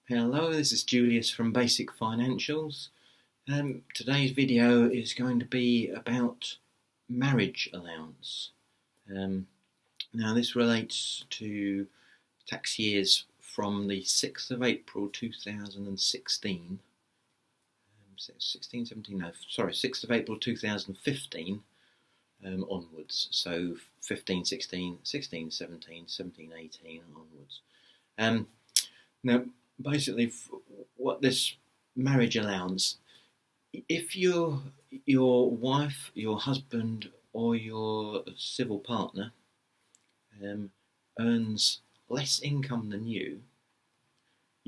Hello, this is Julius from Basic Financials. Today's video is going to be about marriage allowance. Now this relates to tax years from the 6th of April 2016, 6th of April 2015 onwards, so 15, 16, 16, 17, 17, 18 onwards. Now basically, what this marriage allowance, if your wife, your husband, or your civil partner earns less income than you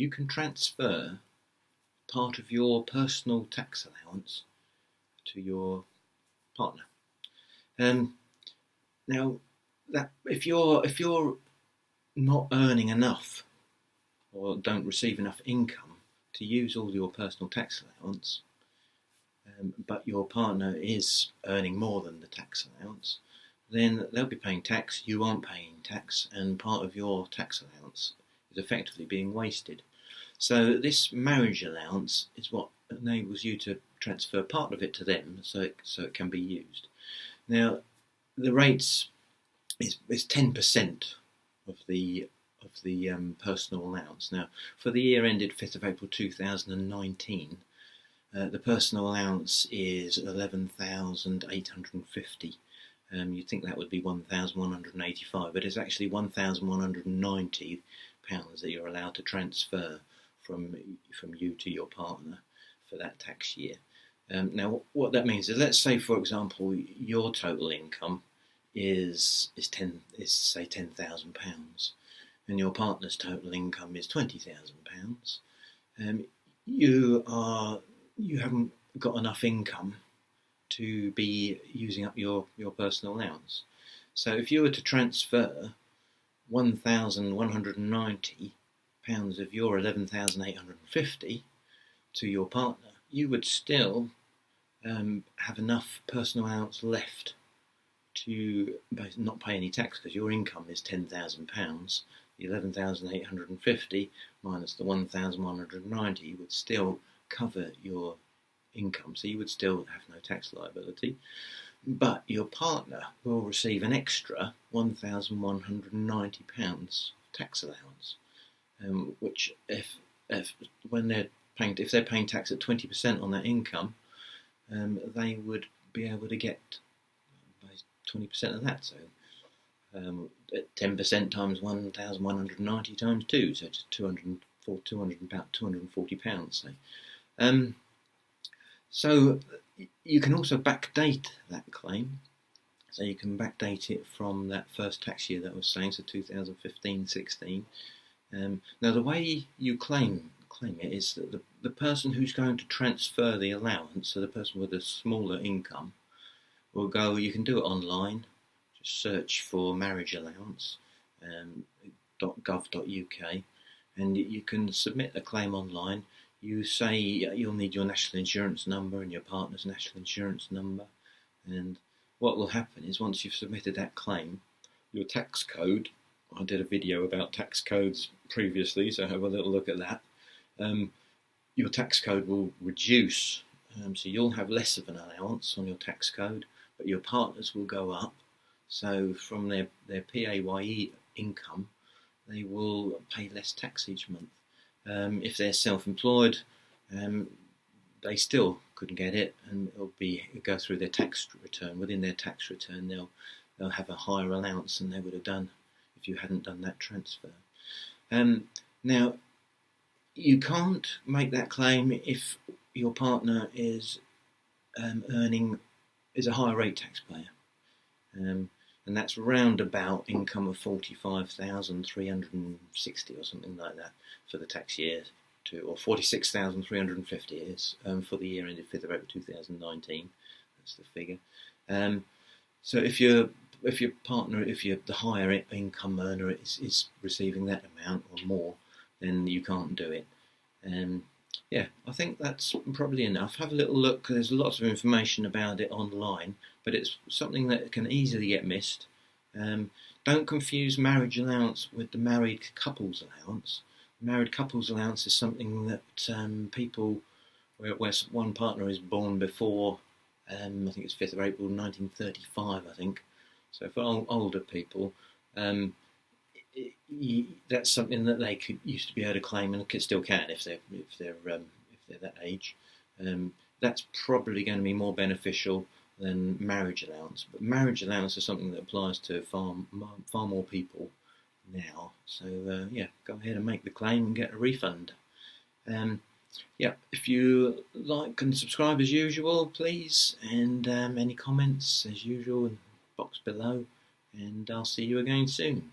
can transfer part of your personal tax allowance to your partner. Now, that if you're not earning enough or don't receive enough income to use all your personal tax allowance, but your partner is earning more than the tax allowance, then they'll be paying tax, you aren't paying tax, and part of your tax allowance is effectively being wasted. So this marriage allowance is what enables you to transfer part of it to them so it can be used. Now, the rates is 10% of the personal allowance. Now, for the year ended 5th of April 2019, the personal allowance is 11,850. You'd think that would be 1,185, but it's actually 1,190 pounds that you're allowed to transfer from you to your partner for that tax year. Now, what that means is, let's say, for example, your total income is say £10,000. and your partner's total income is £20,000, you haven't got enough income to be using up your personal allowance. So if you were to transfer £1,190 of your 11,850 to your partner, you would still have enough personal allowance left to not pay any tax, because your income is £10,000. The 11,850 minus the 1,190 would still cover your income, so you would still have no tax liability. But your partner will receive an extra £1,190 tax allowance, which if they're paying tax at 20% on that income, they would be able to get 20% of that. So 10% times 1,190 times 2, so it's about £240. So you can also backdate that claim. So you can backdate it from that first tax year that I was saying, so 2015-16. Now the way you claim it is that the person who's going to transfer the allowance, so the person with a smaller income, will go. You can do it online. Just search for marriage allowance, .gov.uk, and you can submit a claim online. You say you'll need your national insurance number and your partner's national insurance number, and what will happen is, once you've submitted that claim, your tax code, I did a video about tax codes previously, so have a little look at that. Your tax code will reduce, so you'll have less of an allowance on your tax code, but your partners will go up. So from their PAYE income, they will pay less tax each month. If they're self-employed, they still couldn't get it, and it'll go through their tax return. Within their tax return, they'll have a higher allowance than they would have done if you hadn't done that transfer. Now, you can't make that claim if your partner is a higher rate taxpayer, and that's round about income of 45,360 or something like that for the tax year, or 46,350 is for the year ended 5th of April 2019. That's the figure. So if the higher income earner is receiving that amount or more, then you can't do it. Yeah, I think that's probably enough. Have a little look. There's lots of information about it online, but it's something that can easily get missed. Don't confuse marriage allowance with the married couple's allowance. Married couples allowance is something that people where one partner is born before, I think it's 5th of April 1935, I think. So for older people, um, that's something that they used to be able to claim and still can if they're that age. That's probably going to be more beneficial than marriage allowance. But marriage allowance is something that applies to far more people now. So yeah, go ahead and make the claim and get a refund. Um, yeah, if you like and subscribe as usual, please, and any comments as usual in the box below, and I'll see you again soon.